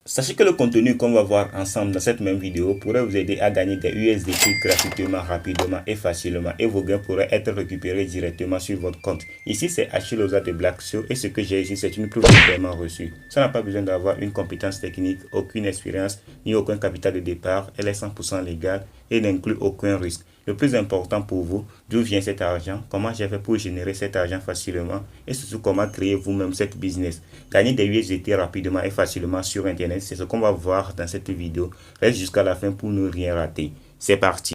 Sachez que le contenu qu'on va voir ensemble dans cette même vidéo pourrait vous aider à gagner des USDT gratuitement, rapidement et facilement, et vos gains pourraient être récupérés directement sur votre compte. Ici, c'est Achille Oza de Black Show, et ce que j'ai ici, c'est une preuve de paiement reçu. Ça n'a pas besoin d'avoir une compétence technique, aucune expérience, ni aucun capital de départ. Elle est 100% légale et n'inclut aucun risque. Le plus important pour vous, d'où vient cet argent, comment j'ai fait pour générer cet argent facilement et surtout comment créer vous-même cette business. Gagner des USDT rapidement et facilement sur Internet, c'est ce qu'on va voir dans cette vidéo. Reste jusqu'à la fin pour ne rien rater. C'est parti.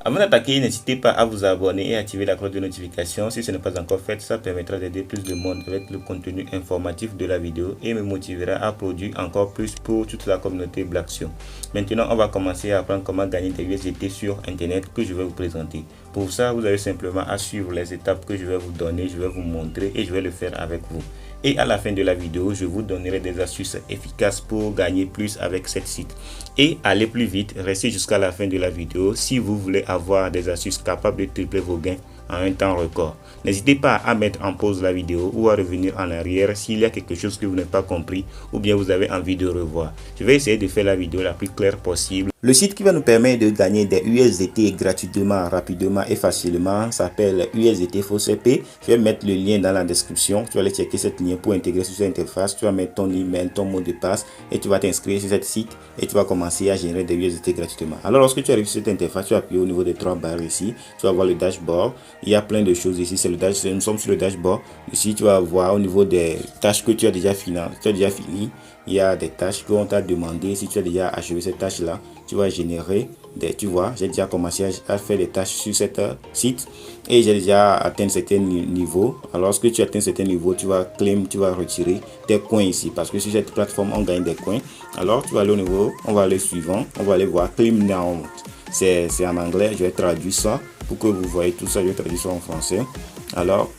Avant d'attaquer, n'hésitez pas à vous abonner et activer la cloche de notification. Si ce n'est pas encore fait, ça permettra d'aider plus de monde avec le contenu informatif de la vidéo et me motivera à produire encore plus pour toute la communauté Black Show. Maintenant, on va commencer à apprendre comment gagner des USDT sur Internet que je vais vous présenter. Pour ça, vous avez simplement à suivre les étapes que je vais vous donner, je vais vous montrer et je vais le faire avec vous. Et à la fin de la vidéo, je vous donnerai des astuces efficaces pour gagner plus avec cette site. Et aller plus vite, restez jusqu'à la fin de la vidéo si vous voulez avoir des astuces capables de tripler vos gains en un temps record. N'hésitez pas à mettre en pause la vidéo ou à revenir en arrière s'il y a quelque chose que vous n'avez pas compris ou bien vous avez envie de revoir. Je vais essayer de faire la vidéo la plus claire possible. Le site qui va nous permettre de gagner des USDT gratuitement, rapidement et facilement s'appelle USDT FaucePay. Je vais mettre le lien dans la description. Tu vas aller checker cette lien pour intégrer sur cette interface. Tu vas mettre ton email, ton mot de passe et tu vas t'inscrire sur cette site et tu vas commencer à générer des USDT gratuitement. Alors lorsque tu arrives sur cette interface, tu vas appuyer au niveau des trois barres ici. Tu vas voir le dashboard. Il y a plein de choses ici. C'est le dashboard. Nous sommes sur le dashboard. Ici, tu vas voir au niveau des tâches que tu as déjà fini. Il y a des tâches qu'on t'a demandé. Si tu as déjà achevé cette tâche-là, tu vas générer des, tu vois, j'ai déjà commencé à faire des tâches sur cette site et j'ai déjà atteint certains niveaux. Alors lorsque tu atteins certains niveaux, tu vas claim, tu vas retirer tes coins ici parce que sur cette plateforme on gagne des coins. Alors tu vas aller au niveau, on va aller suivant, on va aller voir claim now. C'est en anglais, je vais traduire ça pour que vous voyez tout ça, je vais traduire ça en français. Alors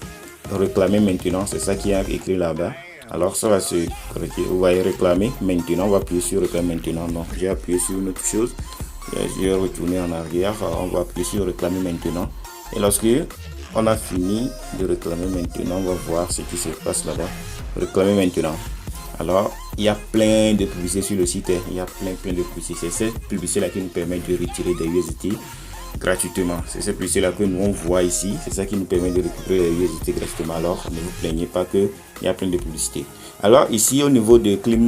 réclamer maintenant, c'est ça qui est écrit là-bas. Alors ça va se corriger. Vous voyez réclamer maintenant. On va appuyer sur réclamer maintenant. Non, j'ai appuyé sur une autre chose. Je vais retourner en arrière. On va appuyer sur réclamer maintenant. Et lorsque on a fini de réclamer maintenant, on va voir ce qui se passe là-bas. Réclamer maintenant. Alors il y a plein de publicités sur le site. Il y a plein de publicités. C'est cette publicité là qui nous permet de retirer des USDT gratuitement. C'est cette publicité là que nous on voit ici. C'est ça qui nous permet de récupérer les USDT gratuitement. Alors ne vous plaignez pas que il y a plein de publicités. Alors ici au niveau de Claim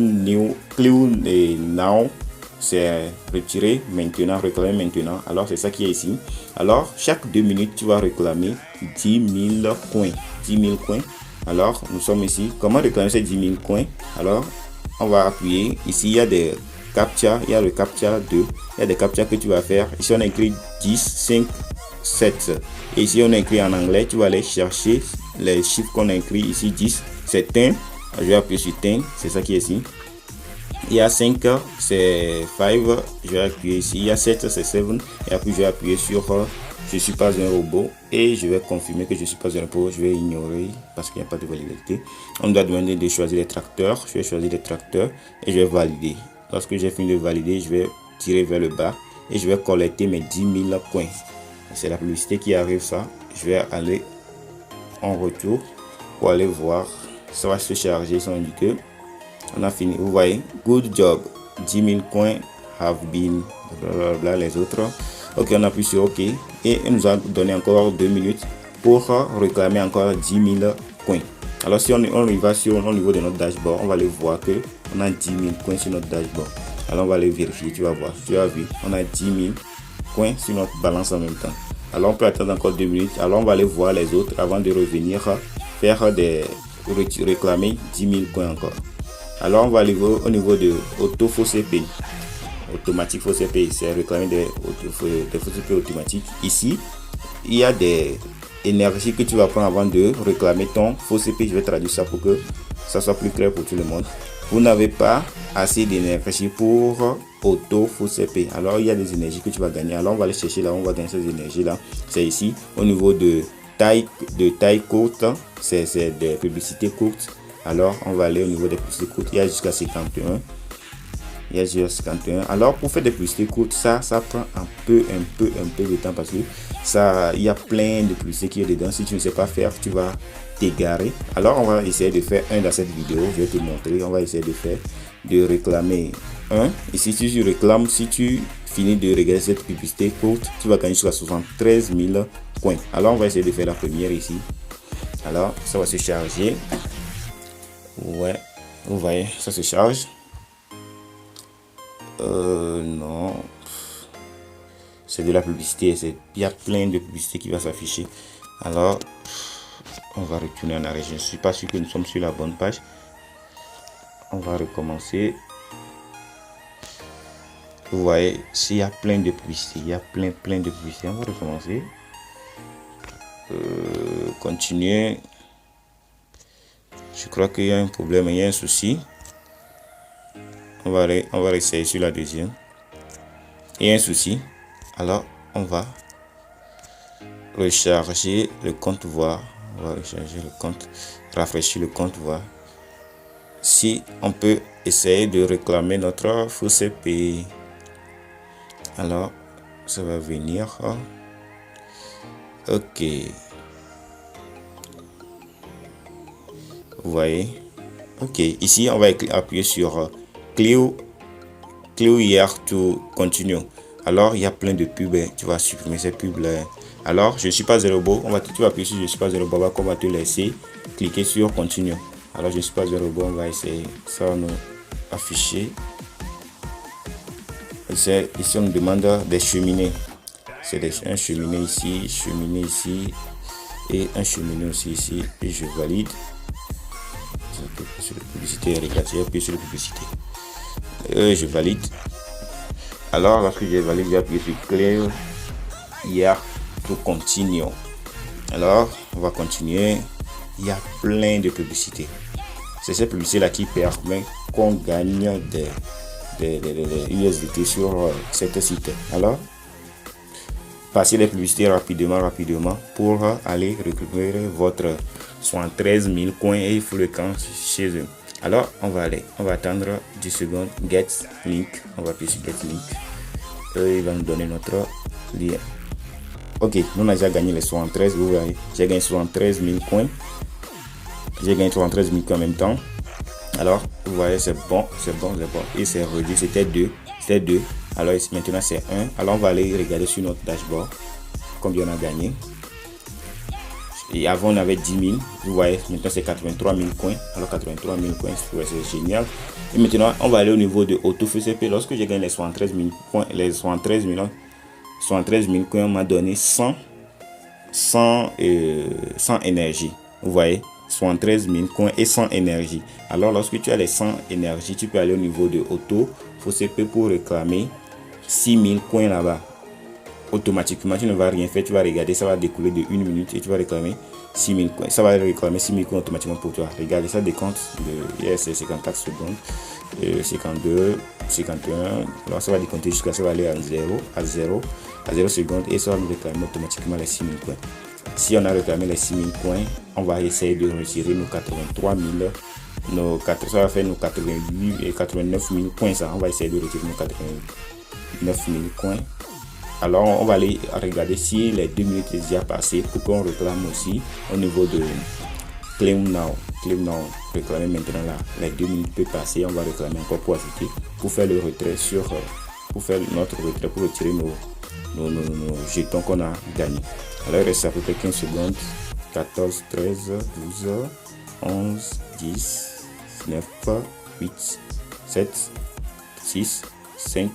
Now, c'est retirer maintenant, réclamer maintenant. Alors c'est ça qui est ici. Alors chaque 2 minutes tu vas réclamer 10 000 coins. 10 000 coins. Alors nous sommes ici. Comment réclamer ces 10 000 coins? Alors on va appuyer. Ici il y a des captcha, il y a le captcha 2, il y a des captcha que tu vas faire. Ici on a écrit 10, 5, 7. Et ici on a écrit en anglais, tu vas aller chercher les chiffres qu'on a écrit ici. 10, c'est 1. Je vais appuyer sur 1, c'est ça qui est ici. Il y a 5, c'est 5. Je vais appuyer ici. Il y a 7, c'est 7. Et après je vais appuyer sur je suis pas un robot et je vais confirmer que je suis pas un robot. Je vais ignorer parce qu'il n'y a pas de validité. On doit demander de choisir les tracteurs. Je vais choisir les tracteurs et je vais valider. Lorsque j'ai fini de valider, je vais tirer vers le bas et je vais collecter mes 10 000 coins. C'est la publicité qui arrive ça. Je vais aller en retour pour aller voir. Ça va se charger sans indiquer. On a fini. Vous voyez, good job. 10 000 coins have been blablabla, les autres. Ok, on appuie sur OK et il nous a donné encore 2 minutes pour réclamer encore 10 000 coins. Alors si on y va sur au niveau de notre dashboard, on va aller voir que on a 10 000 coins sur notre dashboard. Alors on va aller vérifier, tu vas voir, tu as vu, on a 10 000 coins sur notre balance en même temps. Alors on peut attendre encore 2 minutes. Alors on va aller voir les autres avant de revenir faire des réclamer 10 000 coins encore. Alors on va aller au niveau de Auto FaucePay. Automatique FaucePay, c'est réclamer des FaucePay automatiques. Ici, il y a des énergies que tu vas prendre avant de réclamer ton FaucePay. Je vais traduire ça pour que ça soit plus clair pour tout le monde. Vous n'avez pas assez d'énergie pour Auto FaucePay. Alors il y a des énergies que tu vas gagner. Alors on va aller chercher là, on va gagner ces énergies là. C'est ici au niveau de taille courte, c'est des publicités courtes. Alors on va aller au niveau des publicités courtes. Il y a jusqu'à 51. Il y a jusqu'à 51. Alors pour faire des publicités courtes, ça prend un peu de temps parce que ça, il y a plein de publicités qui est dedans. Si tu ne sais pas faire, tu vas t'égarer. Alors on va essayer de faire un dans cette vidéo. Je vais te montrer. On va essayer de réclamer un. Et si tu réclames, si tu finis de regarder cette publicité courte, tu vas gagner jusqu'à 73 000 coins. Alors on va essayer de faire la première ici. Alors ça va se charger. Ouais, vous voyez, ça se charge. Non, c'est de la publicité. Il y a plein de publicités qui va s'afficher. Alors on va retourner en arrière. Je ne suis pas sûr que nous sommes sur la bonne page. On va recommencer. Vous voyez, s'il y a plein de publicités, il y a plein de publicités. On va recommencer. Continuer. Je crois qu'il y a un problème, il y a un souci. On va essayer sur la deuxième. Il y a un souci. Alors, on va recharger le compte, voir. On va recharger le compte, rafraîchir le compte, voir si on peut essayer de réclamer notre faux CP. Alors, ça va venir. Ok. Vous voyez. Ok. Ici, on va appuyer sur Clear here to continue. Alors, il y a plein de pubs. Tu vas supprimer ces pubs là. Alors, je ne suis pas un robot. Tu vas appuyer sur je ne suis pas un robot. On va te laisser cliquer sur continue. Alors, je ne suis pas un robot. On va essayer. Ça va nous afficher. Ici, on nous demande des cheminées. C'est un cheminée ici, et un cheminée aussi ici. Et je valide. Sur la publicité, puis sur la publicité. Je valide. Alors, lorsque je valide, j'ai appuyé sur Clear here to continue. Alors, on va continuer. Il y a plein de publicités. C'est cette publicité-là qui permet qu'on gagne des USDT sur cette site. Alors, passez les publicités rapidement pour aller récupérer votre 73 000 coins et fréquence chez eux. Alors, on va attendre 10 secondes. Get link. On va appuyer sur Get link. Il va nous donner notre lien. Ok, nous on a déjà gagné les 73. Vous voyez, j'ai gagné 73 000 coins. J'ai gagné 73 000 coins en même temps. Alors, vous voyez, c'est bon. Et c'est réduit. C'était 2. Alors, maintenant, c'est 1. Alors, on va aller regarder sur notre dashboard combien on a gagné. Et avant, on avait 10 000. Vous voyez, maintenant, c'est 83 000 coins. Alors, 83 000 coins, c'est génial. Et maintenant, on va aller au niveau de Auto FCP. Lorsque j'ai gagné les 73 000 coins, les 73 000 coins, on m'a donné 100 énergie. Vous voyez, 73 000 coins et 100 énergie. Alors, lorsque tu as les 100 énergie, tu peux aller au niveau de Auto FCP pour réclamer 6 000 coins là-bas. Automatiquement, tu ne vas rien faire, tu vas regarder, ça va découler de 1 minute et tu vas réclamer 6 000 coins. Ça va réclamer 6 000 coins automatiquement pour toi. Regardez, ça décompte de 54 secondes, 52, 51. Alors ça va décompter jusqu'à ça va aller à 0 secondes et ça va nous réclamer automatiquement les 6 000 coins. Si on a réclamé les 6 000 coins, on va essayer de retirer nos 83 000. Ça va faire nos 88 et 89 000 coins. Ça, on va essayer de retirer nos 89 000 coins. Alors, on va aller regarder si les 2 minutes sont déjà passées pour qu'on réclame aussi au niveau de Claim Now. Réclamer maintenant là. Les 2 minutes peuvent passer. On va réclamer encore pour ajouter, pour faire le retrait pour faire notre retrait, pour retirer nos jetons qu'on a gagnés. Alors, il reste à peu près 15 secondes. 14, 13, 12, 11, 10, 9, 8, 7, 6, 5,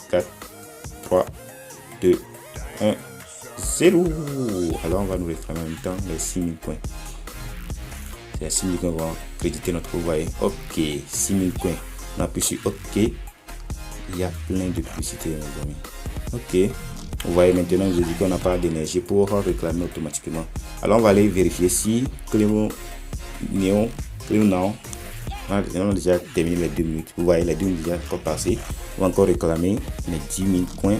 4, 3, 2, 1, 0. Alors on va nous réclamer en même temps les 6 000 points. C'est les 6 000 points qu'on va créditer notre voyez. Ok, 6 000 points. On appuie sur OK. Il y a plein de publicités, mes amis. Ok. Vous voyez maintenant, je dis qu'on n'a pas d'énergie pour réclamer automatiquement. Alors on va aller vérifier si Claim Now. On a déjà terminé les 2 minutes. Vous voyez, les 2 minutes déjà passées. On va encore réclamer les 10 000 coins.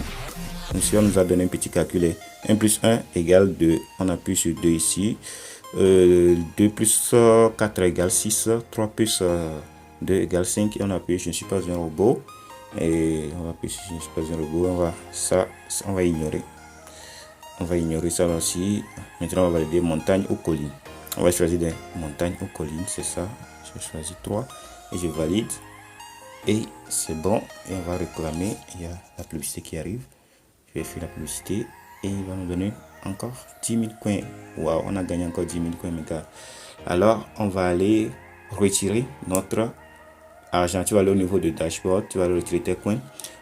Ensuite, on nous a donné un petit calcul. 1 plus 1 égale 2. On appuie sur 2 ici. 2 plus 4 égale 6. 3 plus 2 égale 5. Et on appuie je ne suis pas un robot. Et on va appuyer sur je ne suis pas un robot. On va ignorer. On va ignorer ça aussi. Maintenant, on va valider montagne ou colline. On va choisir des montagnes ou collines, c'est ça. Je choisis 3 et je valide. Et c'est bon. Et on va réclamer. Il y a la publicité qui arrive. Je vais faire la publicité et il va nous donner encore 10 000 coins. Waouh, on a gagné encore 10 000 coins, mes gars. Alors, on va aller retirer notre argent. Tu vas aller au niveau de dashboard, tu vas aller retirer tes coins.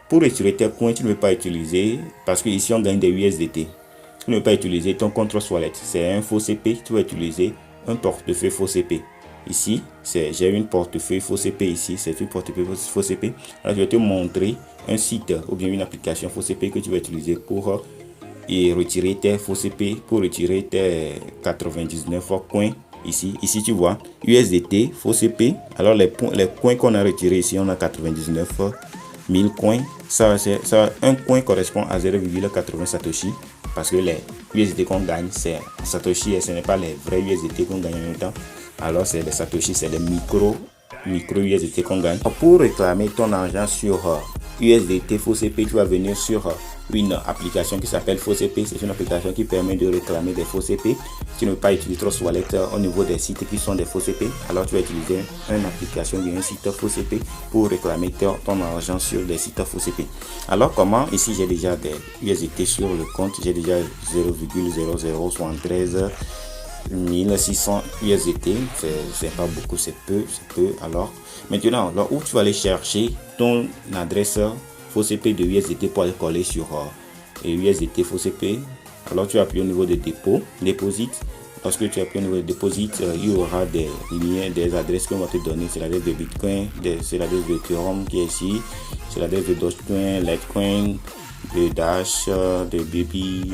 Pour retirer tes coins, tu ne veux pas utiliser, parce que ici on gagne des USDT. Tu ne veux pas utiliser ton compte wallet. C'est un faux CP. Tu vas utiliser un portefeuille faux CP. Ici, j'ai une portefeuille faux CP ici. C'est une portefeuille faux CP. Alors, je vais te montrer un site ou bien une application faux CP que tu vas utiliser pour retirer tes faux CP, pour retirer tes 99 coins. Ici, tu vois, USDT, faux CP. Alors, les coins qu'on a retirés ici, on a 99 000 coins. Un coin correspond à 0,80 Satoshi. Parce que les USDT qu'on gagne, c'est Satoshi et ce n'est pas les vrais USDT qu'on gagne en même temps. Alors, c'est les Satoshi, c'est les micro USDT qu'on gagne. Pour réclamer ton argent sur USDT faux CP, tu vas venir sur une application qui s'appelle faux CP. C'est une application qui permet de réclamer des faux CP. Si tu ne veux pas utiliser Trust Wallet au niveau des sites qui sont des faux CP, alors tu vas utiliser une application ou un site faux CP pour réclamer ton argent sur des sites faux CP. Alors comment? Ici j'ai déjà des USDT sur le compte. J'ai déjà 0,0073 1600 USDT. C'est pas beaucoup, c'est peu. Alors maintenant, là où tu vas aller chercher ton adresse faux CP de USDT pour aller coller sur USDT faux CP. Alors tu appuies au niveau de dépôt, deposit. Lorsque tu appuies au niveau de deposit, il y aura des liens, des adresses qu'on va te donner. C'est l'adresse de Bitcoin, c'est l'adresse de Ethereum qui est ici, c'est l'adresse de Dogecoin, Litecoin, de Dash, de Baby,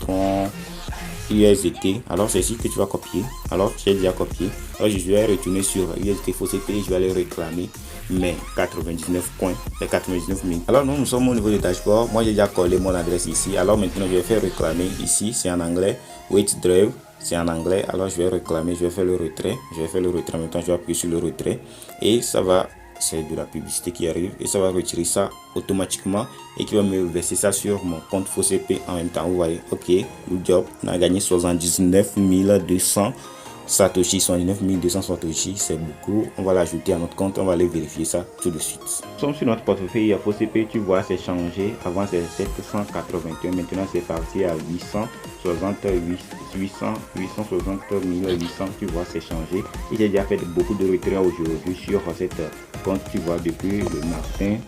Tron, USDT. Alors c'est ici que tu vas copier. Alors j'ai déjà copié. Alors je vais retourner sur USDT faux CP, je vais aller réclamer mes 99 coins, les 99 000. Alors nous sommes au niveau du dashboard. Moi j'ai déjà collé mon adresse ici. Alors maintenant je vais faire réclamer ici, c'est en anglais. Withdraw, c'est en anglais. Alors je vais réclamer, je vais faire le retrait. Maintenant je vais appuyer sur le retrait et ça va, c'est de la publicité qui arrive et ça va retirer ça automatiquement et qui va me verser ça sur mon compte faux CP en même temps. Vous voyez, ok, good job. On a gagné 79 200 Satoshi, 79 200 Satoshi, c'est beaucoup. On va l'ajouter à notre compte, on va aller vérifier ça tout de suite. Nous sommes sur notre portefeuille faux CP, tu vois, c'est changé. Avant c'est 781, maintenant c'est parti à 860 800, tu vois, c'est changé. Et j'ai déjà fait beaucoup de retraits aujourd'hui sur cette compte, tu vois, depuis le matin.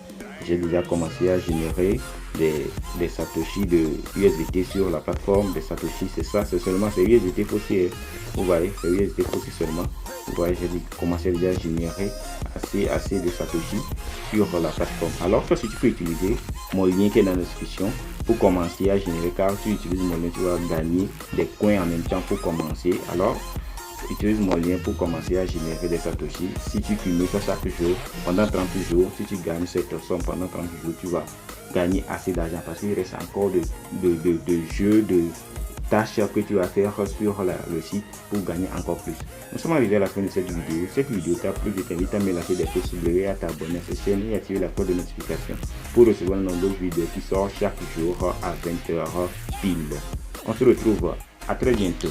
J'ai déjà commencé à générer des Satoshi de USDT sur la plateforme des Satoshi. C'est ça, c'est seulement c'est USDT faussé. Vous voyez, c'est USDT faussé seulement. Vous voyez, j'ai commencé déjà à générer assez de Satoshi sur la plateforme. Alors, toi, si tu peux utiliser mon lien qui est dans la description pour commencer à générer, car tu utilises mon lien, tu vas gagner des coins en même temps pour commencer. Alors, utilise mon lien pour commencer à générer des Satoshi. Si tu cumules ça chaque jour, pendant 30 jours, si tu gagnes cette somme pendant 30 jours, tu vas gagner assez d'argent parce qu'il reste encore de jeux, de tâches que tu vas faire sur le site pour gagner encore plus. Nous sommes arrivés à la fin de cette vidéo. Cette vidéo t'a plu, je t'invite à me lâcher des pouces bleus et à t'abonner à cette chaîne et activer la cloche de notification pour recevoir de nombreuses vidéos qui sortent chaque jour à 20h pile. On se retrouve à très bientôt.